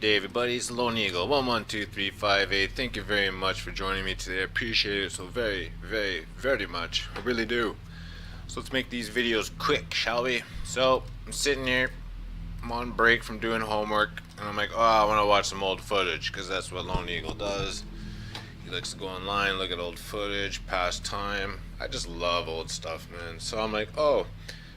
day, everybody. It's Lone Eagle 112358. Thank you very much for joining me today. I appreciate it so very much. I really do. So let's make these videos quick, shall we? So I'm sitting here. I'm on break from doing homework, and I'm like, oh, I want to watch some old footage because that's what Lone Eagle does. He likes to go online, look at old footage, pass time. I just love old stuff, man. So I'm like, oh,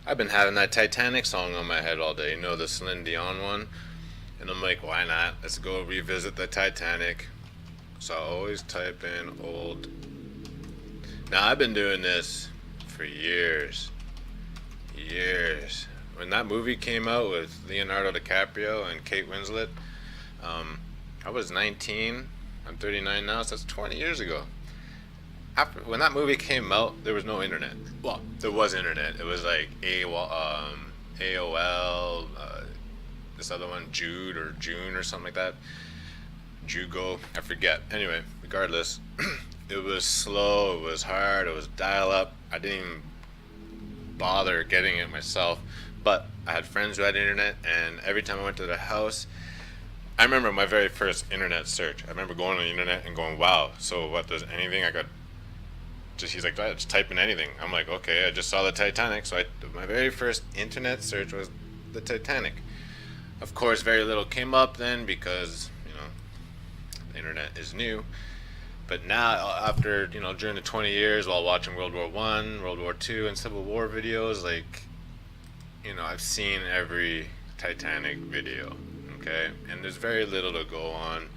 I've been having that Titanic song on my head all day. You know, the Celine Dion one. And I'm like, why not? Let's go revisit the Titanic. So I always type in old. Now I've been doing this for years. When that movie came out with Leonardo DiCaprio and Kate Winslet, I was 19. I'm 39 now, so that's 20 years ago. When that movie came out, there was no internet. Well, there was internet. It was like AOL, this other one, Jude or June or something like that. Jugo, I forget. Anyway, regardless, it was slow, it was hard, it was dial up. I didn't even bother getting it myself, but I had friends who had internet, and every time I went to their house, I remember my very first internet search. I remember going on the internet and going, wow, so what, there's anything I got? He's like, just type in anything. I'm like, okay, I just saw the Titanic, so my very first internet search was the Titanic. Of course, very little came up then because, the internet is new. But now, after, during the 20 years while watching World War I, World War II, and Civil War videos, I've seen every Titanic video, okay? And there's very little to go on.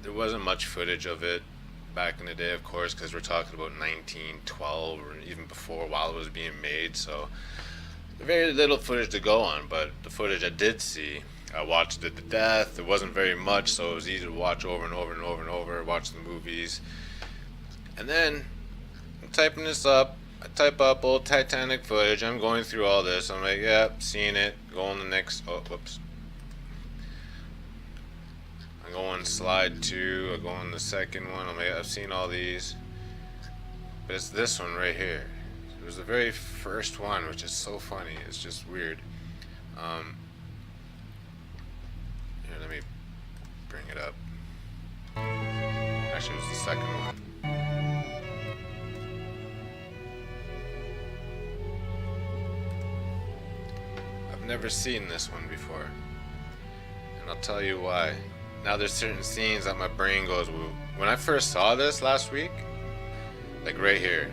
There wasn't much footage of it back in the day, of course, because we're talking about 1912 or even before, while it was being made, so very little footage to go on. But the footage I did see, I watched it to death. There wasn't very much, so it was easy to watch over and over and over and over, watch the movies. And then I'm typing this up. I type up old Titanic footage. I'm going through all this. I'm like, yep, seen it. Go on the next. Oh, whoops. I go on slide 2. I go on the second one. I'm like, I've seen all these. But it's this one right here. It was the very first one, which is so funny. It's just weird. Here, let me bring it up. Actually, it was the second one. I've never seen this one before, and I'll tell you why. Now, there's certain scenes that my brain goes, woo. When I first saw this last week, like right here,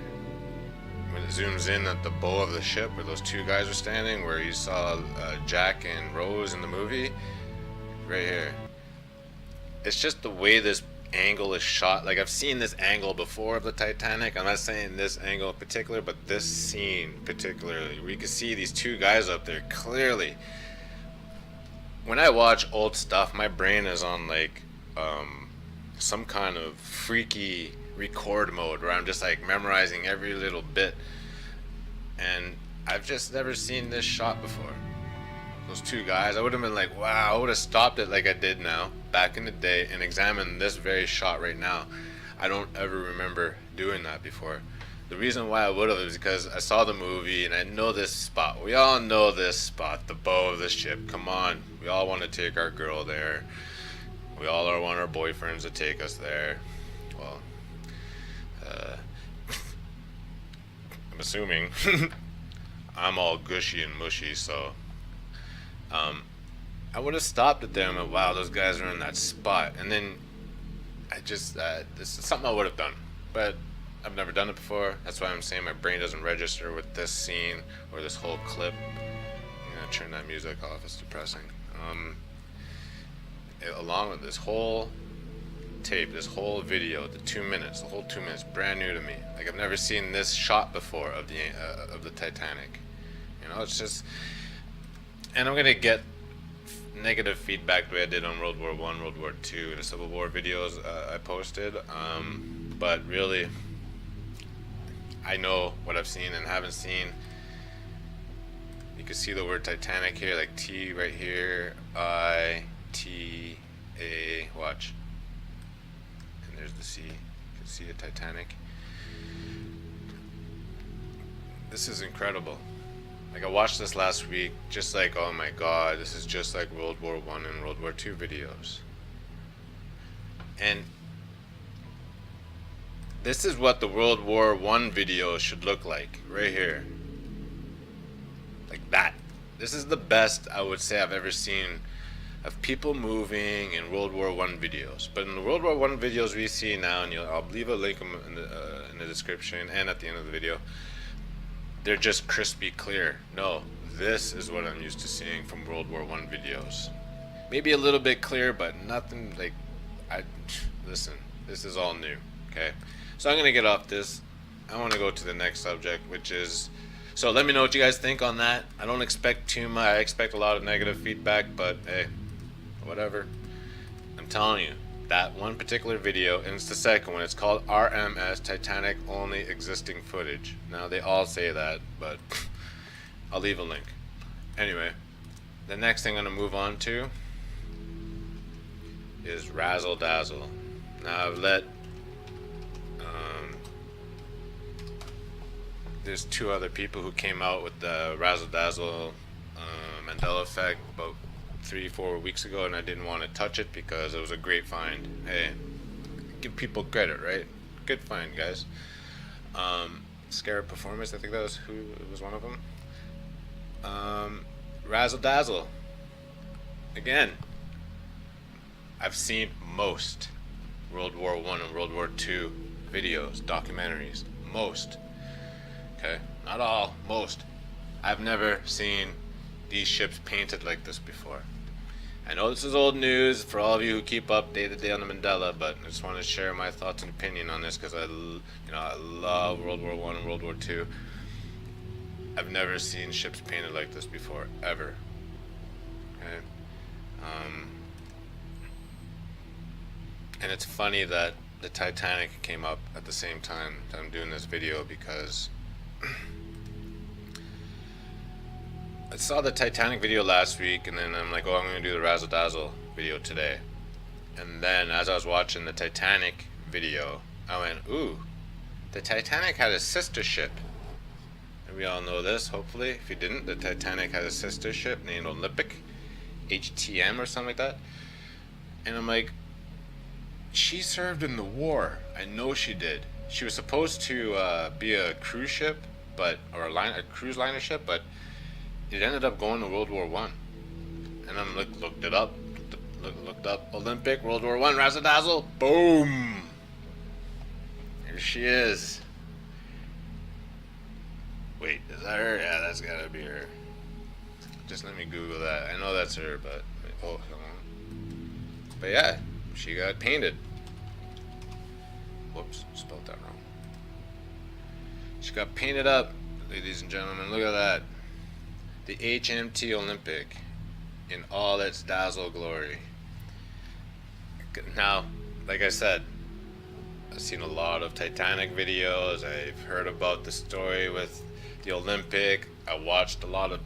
when it zooms in at the bow of the ship where those two guys are standing, where you saw Jack and Rose in the movie, right here. It's just the way this angle is shot. Like, I've seen this angle before of the Titanic. I'm not saying this angle in particular, but this scene particularly, where you can see these two guys up there clearly. When I watch old stuff, my brain is on some kind of freaky record mode where I'm just like memorizing every little bit, and I've just never seen this shot before. Those two guys, I would have been like, wow, I would have stopped it like I did now back in the day and examined this very shot right now. I don't ever remember doing that before. The reason why I would have is because I saw the movie and I know this spot. We all know this spot, the bow of the ship. Come on, we all want to take our girl there. We all want our boyfriends to take us there. Well, I'm assuming I'm all gushy and mushy, so I would have stopped it there and went, wow, those guys are in that spot. And then I just this is something I would have done, but I've never done it before. That's why I'm saying my brain doesn't register with this scene or this whole clip. I'm gonna turn that music off, it's depressing. Along with this whole tape, this whole video, the 2 minutes, the whole 2 minutes, brand new to me. Like, I've never seen this shot before of the Titanic. It's just, and I'm gonna get negative feedback the way I did on World War I, World War II, and the Civil War videos I posted. But really, I know what I've seen and haven't seen. You can see the word Titanic here, like T right here, I-T-A, watch. And there's the C. You can see the Titanic. This is incredible. Like I watched this last week, just like, oh my god, this is just like World War One and World War Two videos. And this is what the World War One video should look like, right here. Like that. This is the best I would say I've ever seen of people moving in World War One videos. But in the World War One videos we see now, and I'll leave a link in the description and at the end of the video, they're just crispy clear. No, this is what I'm used to seeing from World War One videos. Maybe a little bit clear, but nothing like listen, this is all new. Okay, so I'm gonna get off this. I want to go to the next subject, which is, so let me know what you guys think on that. I don't expect too much. I expect a lot of negative feedback, but hey, whatever. I'm telling you, that one particular video, and it's the second one, it's called RMS, Titanic Only Existing Footage. Now they all say that, but I'll leave a link. Anyway, the next thing I'm going to move on to is Razzle Dazzle. Now I've let there's two other people who came out with the Razzle Dazzle Mandela effect about 3-4 weeks ago, and I didn't want to touch it because it was a great find. Hey, give people credit, right? Good find, guys. Scarab Performance, I think that was who it was, one of them. Razzle Dazzle. Again, I've seen most World War One and World War Two videos, documentaries. Most. Okay, not all, most. I've never seen these ships painted like this before. I know this is old news for all of you who keep up day to day on the Mandela, but I just want to share my thoughts and opinion on this because I love World War One and World War Two. I've never seen ships painted like this before, ever. Okay, and it's funny that the Titanic came up at the same time that I'm doing this video because I saw the Titanic video last week, and then I'm like, oh, I'm going to do the Razzle Dazzle video today. And then as I was watching the Titanic video, I went, ooh, the Titanic had a sister ship. And we all know this, hopefully. If you didn't, the Titanic had a sister ship named Olympic, HTM or something like that. And I'm like, she served in the war. I know she did. She was supposed to be a cruise ship, or a cruise liner ship, but it ended up going to World War One. And I'm looked it up, looked up Olympic, World War One, Razzle Dazzle, boom! Here she is. Wait, is that her? Yeah, that's gotta be her. Just let me Google that. I know that's her, but oh, hold on. But yeah, she got painted. Whoops, spelled that wrong. She got painted up, ladies and gentlemen. Look at that. The HMT Olympic in all its dazzle glory. Now, like I said, I've seen a lot of Titanic videos. I've heard about the story with the Olympic. I watched a lot of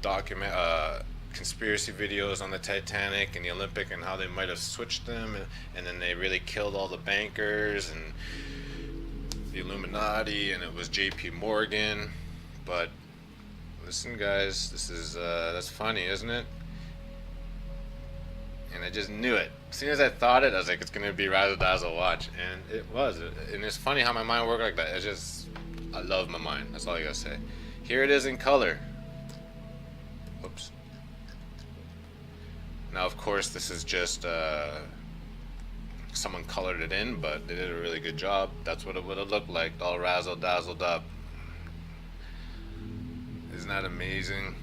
conspiracy videos on the Titanic and the Olympic and how they might have switched them, and then they really killed all the bankers and the Illuminati, and it was JP Morgan. But listen, guys, this is that's funny, isn't it? And I just knew it. As soon as I thought it, I was like, it's gonna be Razzle Dazzle watch, and it was. And it's funny how my mind worked like that. I love my mind. That's all I gotta say. Here it is in color. Oops. Now, of course, this is just someone colored it in, but they did a really good job. That's what it would have looked like, all razzle dazzled up. Isn't that amazing?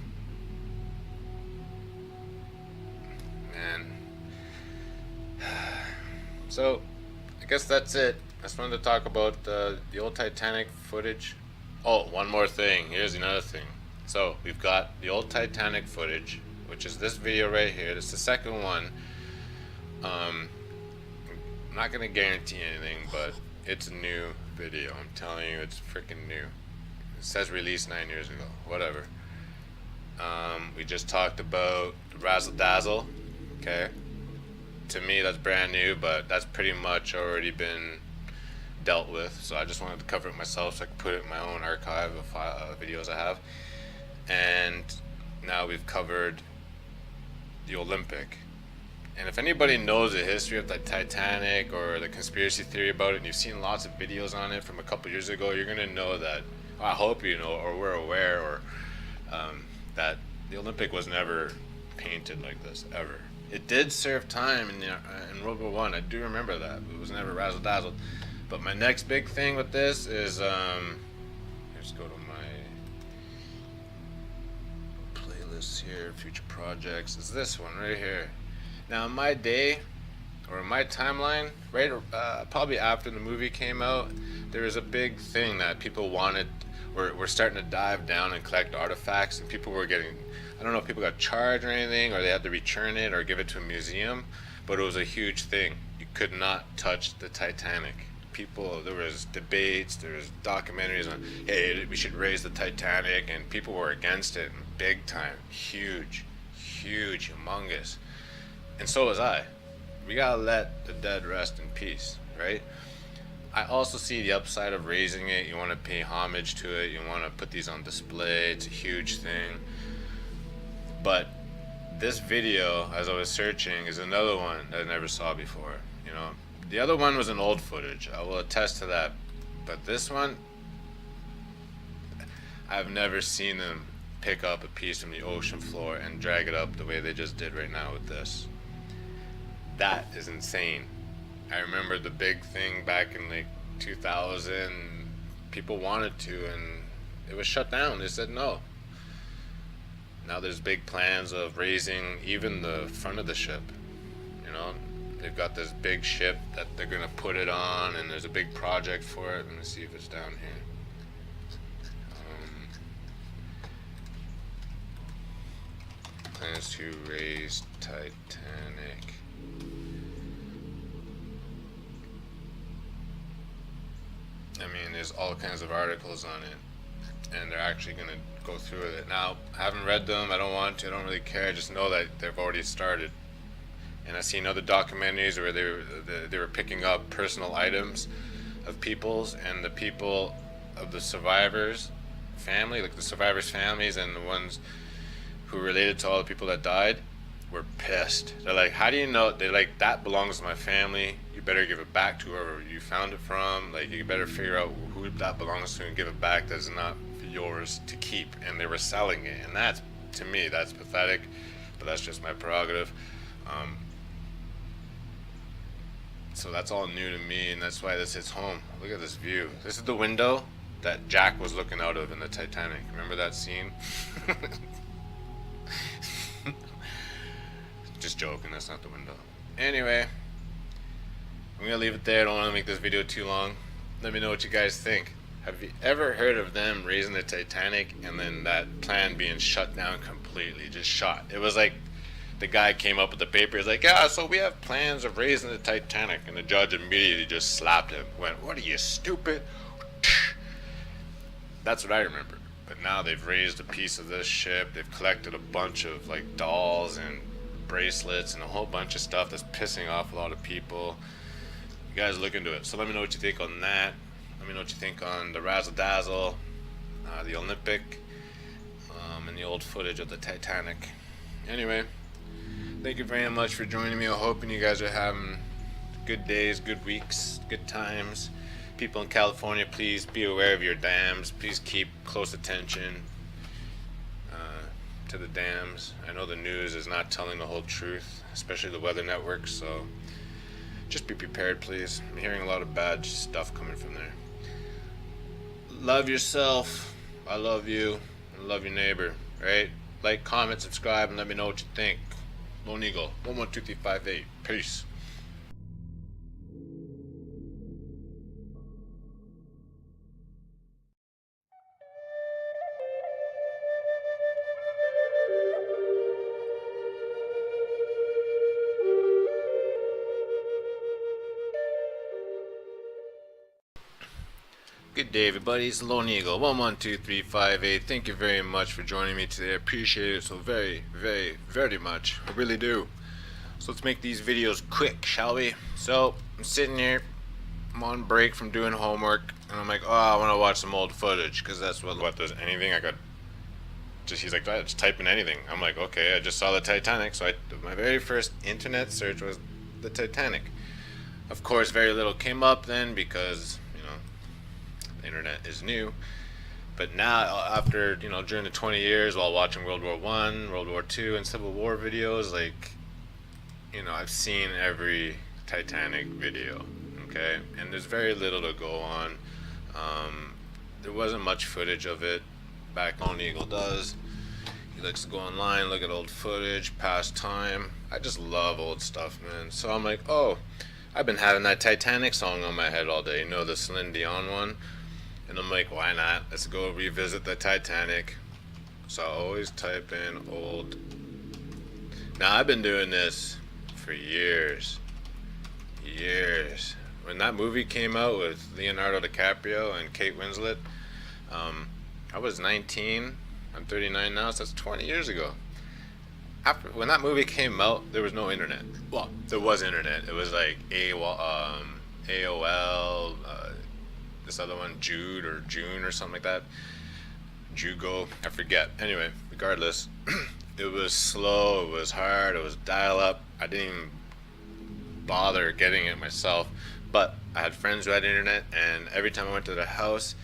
Man. So, I guess that's it. I just wanted to talk about the old Titanic footage. Oh, one more thing. Here's another thing. So, we've got the old Titanic footage, which is this video right here. It's the second one. I'm not going to guarantee anything, but it's a new video. I'm telling you, it's freaking new. It says released 9 years ago. Whatever. We just talked about Razzle Dazzle. Okay. To me, that's brand new, but that's pretty much already been dealt with. So I just wanted to cover it myself so I could put it in my own archive of videos I have. and now we've covered the Olympic. And if anybody knows the history of the Titanic or the conspiracy theory about it, and you've seen lots of videos on it from a couple years ago, you're gonna know that. I hope you know, or we're aware, or that the Olympic was never painted like this ever. It did serve time in World War One. I do remember that. It was never razzle dazzled. But my next big thing with this is let's go to my playlist here, future projects. Is this one right here. Now in my day, or in my timeline, right, probably after the movie came out, there was a big thing that people wanted. We're starting to dive down and collect artifacts, and people were getting, I don't know if people got charged or anything, or they had to return it or give it to a museum, but it was a huge thing. You could not touch the Titanic. People, there was debates, there was documentaries on, hey, we should raise the Titanic, and people were against it, big time, huge, humongous. And so was I. We gotta let the dead rest in peace, right? I also see the upside of raising it. You want to pay homage to it. You want to put these on display. It's a huge thing. But this video, as I was searching, is another one that I never saw before. You know, the other one was an old footage. I will attest to that. But this one, I've never seen them pick up a piece from the ocean floor and drag it up the way they just did right now with this. That is insane. I remember the big thing back in like 2000, people wanted to, and it was shut down. They said no. Now there's big plans of raising even the front of the ship. You know, they've got this big ship that they're gonna put it on, and there's a big project for it. Let me see if it's down here. Plans to raise Titanic. I mean, there's all kinds of articles on it, and they're actually going to go through with it. Now, I haven't read them, I don't want to, I don't really care, I just know that they've already started. And I've seen other documentaries where they were picking up personal items of people's, and the people of the survivors' family, like the survivors' families and the ones who related to all the people that died, were pissed. They're like, how do you know? They're like, that belongs to my family. You better give it back to whoever you found it from. Like, you better figure out who that belongs to and give it back. That's not yours to keep. And they were selling it, and that's, to me, that's pathetic. But that's just my prerogative. So that's all new to me, and that's why this hits home. Look at this view. This is the window that Jack was looking out of in the Titanic. Remember that scene? Just joking, that's not the window. Anyway, I'm gonna leave it there. I don't want to make this video too long. Let me know what you guys think. Have you ever heard of them raising the Titanic and then that plan being shut down completely, just shot? It was like the guy came up with the paper. He's like, yeah, so we have plans of raising the Titanic, and the judge immediately just slapped him. Went, what are you, stupid? That's what I remember. But now they've raised a piece of this ship. They've collected a bunch of like dolls and bracelets and a whole bunch of stuff that's pissing off a lot of people. You guys look into it. So let me know what you think on that. Let me know what you think on the razzle dazzle, the Olympic, and the old footage of the Titanic. Anyway, thank you very much for joining me. I'm hoping you guys are having good days, good weeks, good times. People in California, please be aware of your dams. Please keep close attention to the dams. I know the news is not telling the whole truth, especially the weather network, so just be prepared, please. I'm hearing a lot of bad stuff coming from there. Love yourself. I love you. And love your neighbor, right? Like, comment, subscribe, and let me know what you think. Lone Eagle, 112358. Peace. Good day, everybody. It's Lone Eagle 112358. Thank you very much for joining me today. I appreciate it so very, very, very much. I really do. So let's make these videos quick, shall we? So I'm sitting here. I'm on break from doing homework, and I'm like, oh, I want to watch some old footage, because that's what there's anything I got he's like, just type in anything. I'm like, okay, I just saw the Titanic, so my very first internet search was the Titanic. Of course, very little came up then because the internet is new. But now, after during the 20 years while watching World War One, World War Two, and Civil War videos, like I've seen every Titanic video. Okay, and there's very little to go on. There wasn't much footage of it. Back on Eagle does. He likes to go online, look at old footage, pass time. I just love old stuff, man. So I'm like, oh, I've been having that Titanic song on my head all day. The Celine Dion one. And I'm like, why not? Let's go revisit the Titanic. So I always type in old. Now I've been doing this for years. Years. When that movie came out with Leonardo DiCaprio and Kate Winslet, I was 19. I'm 39 now, so that's 20 years ago. When that movie came out, there was no internet. Well, there was internet. It was like AOL, this other one, Jude or June or something like that. Jugo, I forget. Anyway, regardless, it was slow, it was hard, it was dial up. I didn't even bother getting it myself, but I had friends who had internet, and every time I went to their house,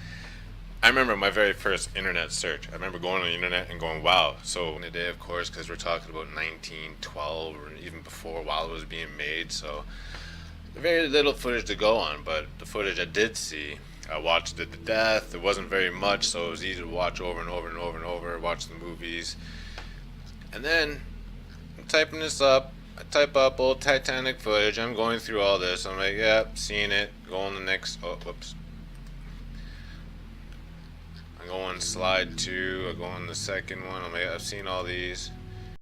I remember my very first internet search. I remember going on the internet and going, wow. So in the day, of course, because we're talking about 1912 or even before, while it was being made, so very little footage to go on. But the footage I did see, I watched it to death. There wasn't very much, so it was easy to watch over and over and over and over, watch the movies. And then I'm typing this up. I type up old Titanic footage. I'm going through all this. I'm like, yeah, seen it. Go on the next. Oh, whoops. I go on slide 2. I go on the second one. I'm like, I've seen all these.